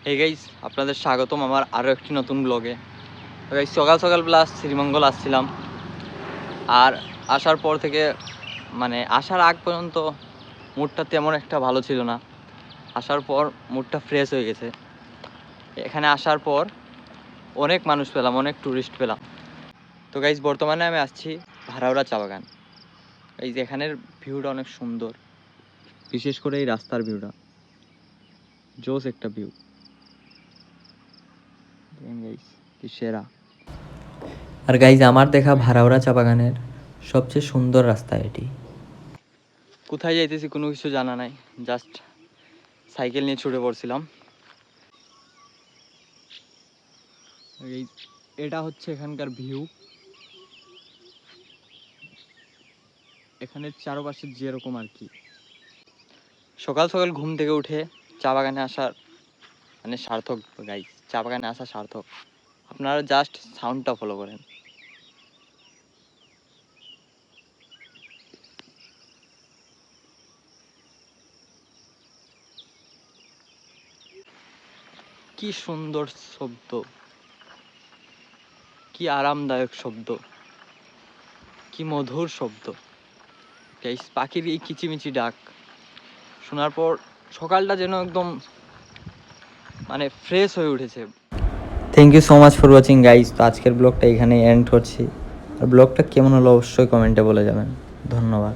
Hey guys, আপনাদের স্বাগতম আমার আরও একটি নতুন ব্লগে। গাইস, সকাল সকাল প্লাস শ্রীমঙ্গল আসছিলাম, আর আসার পর থেকে আসার আগ পর্যন্ত মুডটা তেমন একটা ভালো ছিল না। আসার পর মুডটা ফ্রেশ হয়ে গেছে। এখানে আসার পর অনেক মানুষ পেলাম, অনেক ট্যুরিস্ট পেলাম। তো গাইস, বর্তমানে আমি আসছি ভারাউরা চা বাগান। এই যে এখানের ভিউটা অনেক সুন্দর, বিশেষ করে এই রাস্তার ভিউটা জোস একটা ভিউ সেরা। আর গাইজ, আমার দেখা ভারাউরা চা বাগানের সবচেয়ে সুন্দর রাস্তা এটি। কোথায় যাইতেছি কোনো কিছু জানা নাই, জাস্ট সাইকেল নিয়ে ছুটে পড়ছিলাম। এটা হচ্ছে এখানকার ভিউ। এখানের চারপাশে যেরকম আর কি, সকাল সকাল ঘুম থেকে উঠে চা বাগানে আসার সার্থক গাইস। চা বাগানে আসা সার্থক। আপনারা জাস্ট সাউন্ডটা ফলো করেন। কি সুন্দর শব্দ, কি আরামদায়ক শব্দ, কি মধুর শব্দ গাইস। পাখির এই কিচিমিচি ডাক শোনার পর সকালটা যেন একদম ফ্রেশ হয়ে উঠেছে। Thank you so much for watching guys. তো আজকের ব্লগটা এখানে এন্ড করছি। আর ব্লগটা কেমন হলো অবশ্যই কমেন্টে বলে যাবেন। ধন্যবাদ।